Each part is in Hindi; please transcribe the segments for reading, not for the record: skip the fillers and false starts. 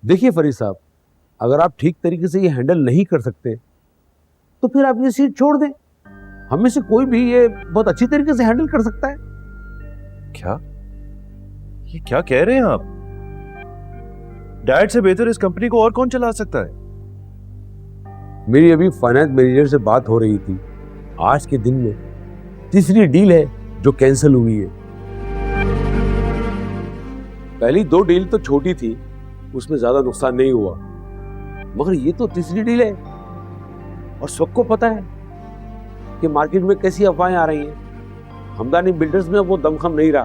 देखिए फरीद साहब, अगर आप ठीक तरीके से ये हैंडल नहीं कर सकते तो फिर आप ये सीट छोड़ दें। हम में से कोई भी ये बहुत अच्छी तरीके से हैंडल कर सकता है। क्या? ये क्या कह रहे हैं आप? डैड से बेहतर इस कंपनी को और कौन चला सकता है? मेरी अभी फाइनेंस मैनेजर से बात हो रही थी। आज के दिन में तीसरी डील है जो कैंसिल हुई है। पहली 2 डील तो छोटी थी, उसमें ज्यादा नुकसान नहीं हुआ, मगर ये तो तीसरी डील है और सबको पता है कि मार्केट में कैसी अफवाहें आ रही हैं। हमदानी बिल्डर्स में वो दमखम नहीं रहा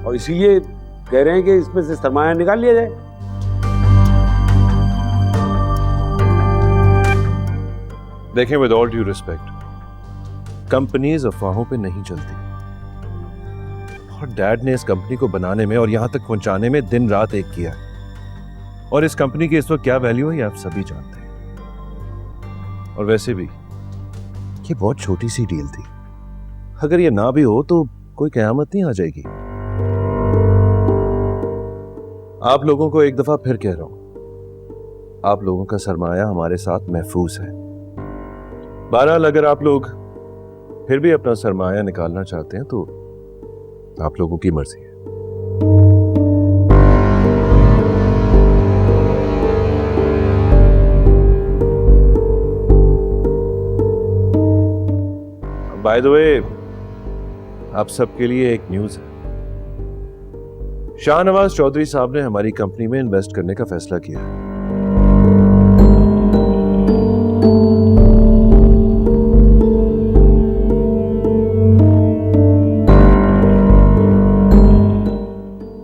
और इसीलिए कह रहे हैं कि इसमें से सरमाया निकाल लिया जाए। देखें, with all due respect, companies अफवाहों पे नहीं चलती और डैड ने इस कंपनी को बनाने में और यहां तक पहुंचाने में दिन रात एक किया है। और इस कंपनी की इस वक्त क्या वैल्यू है ये आप सभी जानते हैं। और वैसे भी ये बहुत छोटी सी डील थी, अगर ये ना भी हो तो कोई कयामत नहीं आ जाएगी। आप लोगों को एक दफा फिर कह रहा हूं, आप लोगों का सरमाया हमारे साथ महफूज है। बहरहाल अगर आप लोग फिर भी अपना सरमाया निकालना चाहते हैं तो आप लोगों की मर्जी है। बाय द वे, आप सबके लिए एक न्यूज है। शाहनवाज चौधरी साहब ने हमारी कंपनी में इन्वेस्ट करने का फैसला किया है।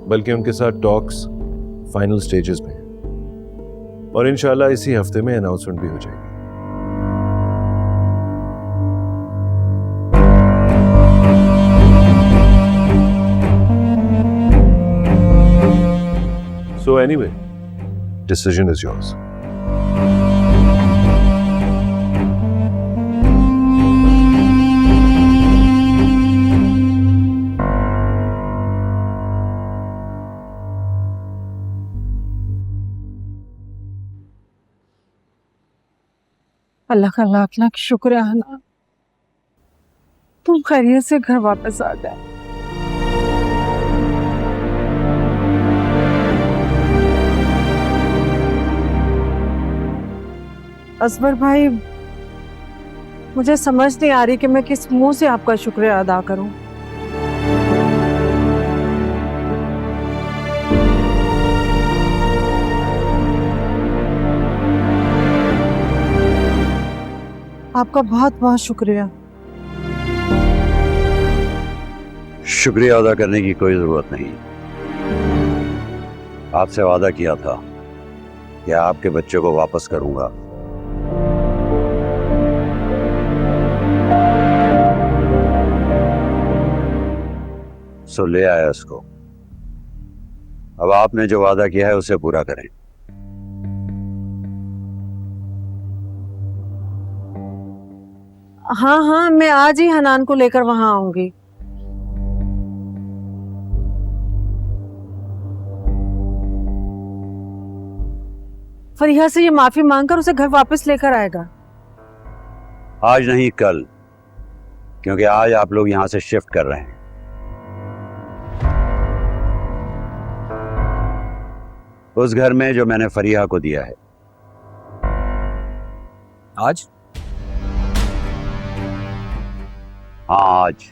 बल्कि उनके साथ टॉक्स फाइनल स्टेजेस में हैं और इंशाल्लाह इसी हफ्ते में अनाउंसमेंट भी हो जाएगी। So anyway, decision is yours. अल्लाह का लाख लाख शुक्र है हना, तुम खैरियत से घर वापस आ गए। असबर भाई, मुझे समझ नहीं आ रही कि मैं किस मुंह से आपका शुक्रिया अदा करूं। आपका बहुत बहुत शुक्रिया। शुक्रिया अदा करने की कोई जरूरत नहीं। आपसे वादा किया था कि आपके बच्चे को वापस करूंगा। सो ले आया उसको। अब आपने जो वादा किया है उसे पूरा करें। हाँ हाँ, मैं आज ही हनान को लेकर वहां आऊंगी। फरीहा से ये माफी मांगकर उसे घर वापस लेकर आएगा। आज नहीं, कल, क्योंकि आज आप लोग यहां से शिफ्ट कर रहे हैं। उस घर में जो मैंने फरीहा को दिया है। आज? हाँ, आज।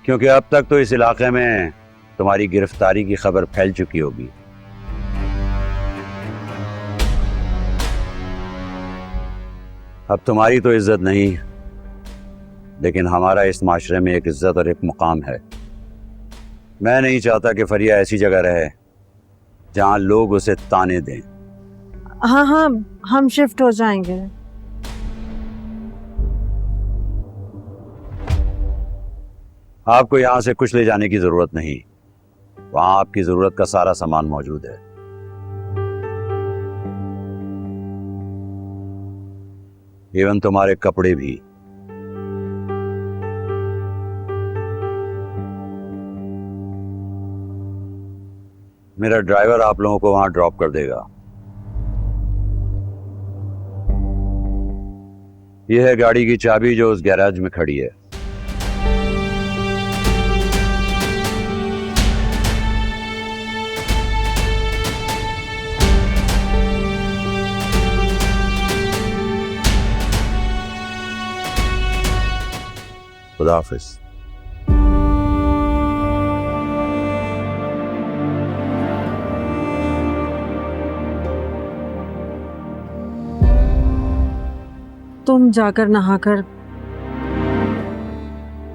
क्योंकि अब तक तो इस इलाके में तुम्हारी गिरफ्तारी की खबर फैल चुकी होगी। अब तुम्हारी तो इज्जत नहीं, लेकिन हमारा इस माशरे में एक इज्जत और एक मुकाम है। मैं नहीं चाहता कि फरिया ऐसी जगह रहे जहां लोग उसे ताने दें। हाँ हाँ, हम शिफ्ट हो जाएंगे। आपको यहां से कुछ ले जाने की जरूरत नहीं, वहां आपकी जरूरत का सारा सामान मौजूद है। इवन तुम्हारे कपड़े भी। मेरा ड्राइवर आप लोगों को वहां ड्रॉप कर देगा। यह है गाड़ी की चाबी जो उस गैराज में खड़ी है। खुदा हाफिज। तुम जाकर नहाकर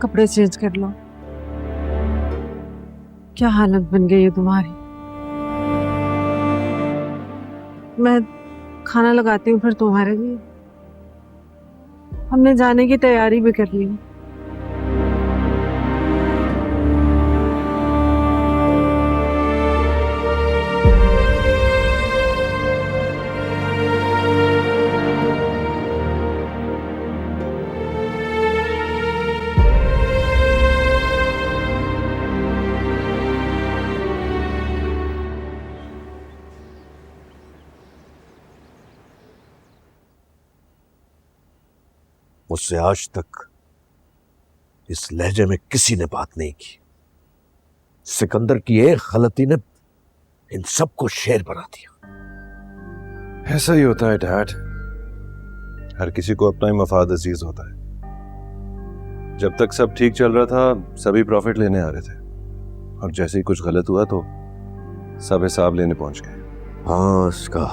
कपड़े चेंज कर लो। क्या हालत बन गई है तुम्हारी। मैं खाना लगाती हूँ फिर तुम्हारे लिए। हमने जाने की तैयारी भी कर ली। मुझसे आज तक इस लहजे में किसी ने बात नहीं की। सिकंदर की एक गलती ने इन सबको शेर बना दिया। ऐसा ही होता है डैड, हर किसी को अपना ही मफाद अजीज होता है। जब तक सब ठीक चल रहा था सभी प्रॉफिट लेने आ रहे थे, और जैसे ही कुछ गलत हुआ तो सब हिसाब लेने पहुंच गए। हाँ, इसका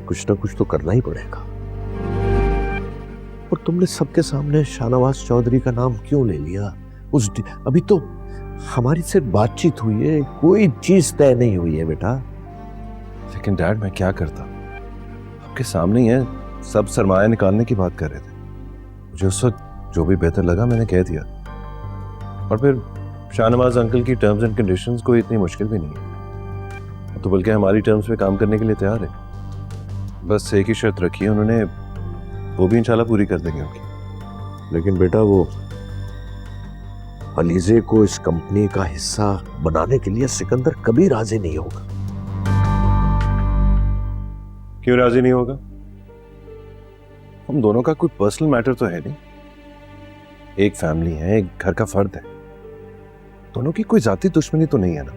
कुछ ना कुछ तो करना ही पड़ेगा। और तुमने सबके सामने शाहनवाज चौधरी का नाम क्यों ले लिया? अभी तो हमारी सिर्फ बातचीत हुई है, कोई चीज तय नहीं हुई है बेटा। लेकिन डैड मैं क्या करता, आपके सामने ही है, सब सरमाया निकालने की बात कर रहे थे। मुझे उस वक्त जो भी बेहतर लगा मैंने कह दिया। और फिर शाहनवाज अंकल की टर्म्स एंड कंडीशंस कोई इतनी मुश्किल भी नहीं है, तो बल्कि हमारी टर्म्स पे काम करने के लिए तैयार है। बस एक ही शर्त रखी है उन्होंने, वो भी इंशाल्लाह पूरी कर देंगे उनकी। लेकिन बेटा वो अलीजे को इस कंपनी का हिस्सा बनाने के लिए सिकंदर कभी राजी नहीं होगा। क्यों राजी नहीं होगा? हम दोनों का कोई पर्सनल मैटर तो है नहीं, एक फैमिली है, एक घर का फर्द है, दोनों की कोई जाती दुश्मनी तो नहीं है ना।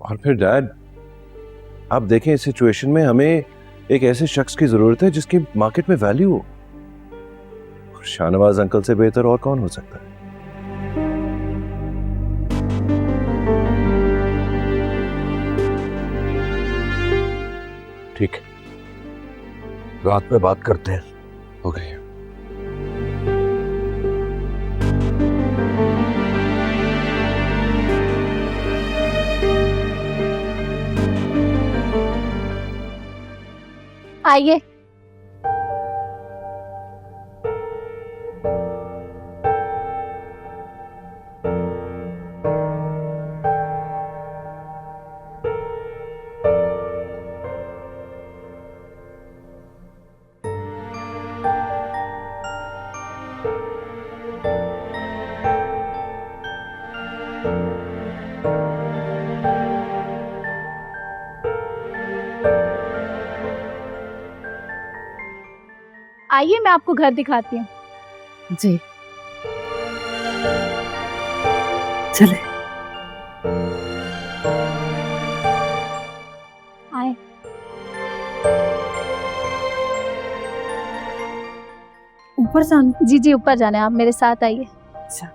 और फिर डैड आप देखें इस सिचुएशन में हमें एक ऐसे शख्स की जरूरत है जिसकी मार्केट में वैल्यू हो। शाहनवाज अंकल से बेहतर और कौन हो सकता है? ठीक है, रात में बात करते हैं। हो गई। आइए। आइए मैं आपको घर दिखाती हूँ। जी चले। आए। ऊपर जाना? जी जी ऊपर जाना है, आप मेरे साथ आइए। अच्छा।